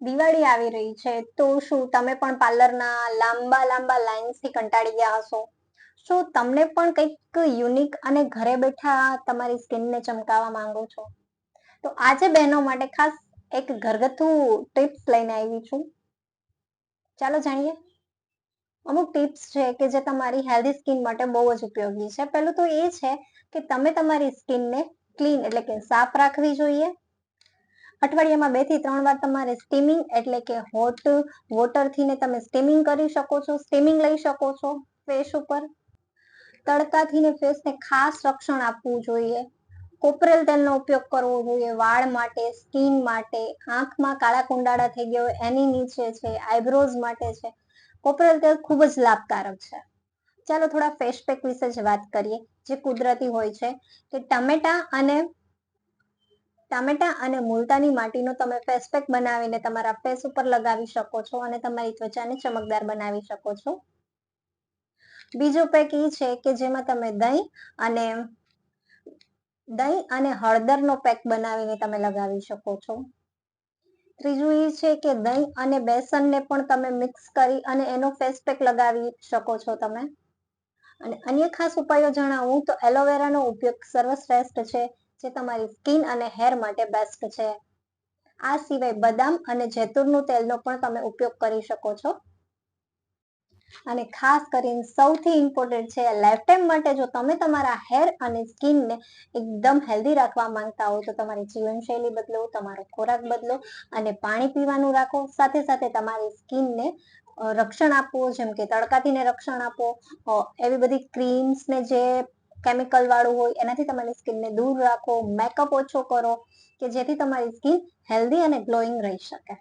દિવાળી આવી રહી છે તો શું તમે પણ પાર્લરના લાંબા લાંબા લાઇન્સથી કંટાળી ગયા હશો? શું તમને પણ કંઈક યુનિક અને ઘરે બેઠા તમારી સ્કિનને ચમકાવવા માંગો છો? તો આજે બહેનો માટે ખાસ એક ઘરગથ્થુ ટિપ્સ લઈને આવી છું. ચાલો જાણીએ. અમુક ટિપ્સ છે કે જે તમારી હેલ્ધી સ્કિન માટે બહુ જ ઉપયોગી છે. પહેલું તો એ છે કે તમે તમારી સ્કિનને ક્લીન એટલે કે સાફ રાખવી જોઈએ. અઠવાડિયામાં 2 થી 3 વાર તમારે સ્ટીમિંગ એટલે કે હોટ વોટરથી ને તમે સ્ટીમિંગ કરી શકો છો, સ્ટીમિંગ લઈ શકો છો ફેસ ઉપર. તડકાથી ને ફેસને ખાસ રક્ષણ આપવું જોઈએ. કોપરેલ તેલનો ઉપયોગ કરવો જોઈએ વાળ માટે, સ્કિન માટે, આંખમાં કાળા કુંડાળા થઈ ગયા હોય એની નીચે છે, આઈબ્રોઝ માટે છે. કોપરેલ તેલ ખૂબ જ લાભકારક છે. ચાલો થોડા ફેસ પેક વિશે જ વાત કરીએ જે કુદરતી હોય છે કે ટામેટા અને મુલતાની માટીનો તમે ફેસ પેક બનાવીને તમારા ફેસ ઉપર લગાવી શકો છો અને તમારી ત્વચાને ચમકદાર બનાવી શકો છો. બીજો પેક એ છે કે જેમાં તમે દહીં અને હળદરનો પેક બનાવીને તમે લગાવી શકો છો. ત્રીજું એ છે કે દહીં અને બેસનને પણ તમે મિક્સ કરી અને એનો ફેસ પેક લગાવી શકો છો તમે. અને અન્ય ખાસ ઉપાયો જણાવું તો એલોવેરાનો ઉપયોગ સર્વશ્રેષ્ઠ છે જે તમારી સ્કિન અને હેર માટે બેસ્ટ છે. આ સિવાય બદામ અને જૈતુનનું તેલનો પણ તમે ઉપયોગ કરી શકો છો. અને ખાસ કરીને સૌથી ઇમ્પોર્ટન્ટ છે લાઈફ ટાઈમ માટે જો તમે તમારા હેર અને સ્કિનને એકદમ હેલ્ધી રાખવા માંગતા હો તો તમારી જીવનશૈલી બદલો, તમારો ખોરાક બદલો અને પાણી પીવાનું રાખો. સાથે સાથે તમારી સ્કિનને રક્ષણ આપો, જેમ કે તડકાથી રક્ષણ આપો. એવી બધી ક્રીમ્સ ને જે કેમિકલ વાળું હોય એનાથી તમારી સ્કિનને દૂર રાખો. મેકઅપ ઓછો કરો કે જેથી તમારી સ્કિન હેલ્ધી અને ગ્લોઈંગ રહી શકે.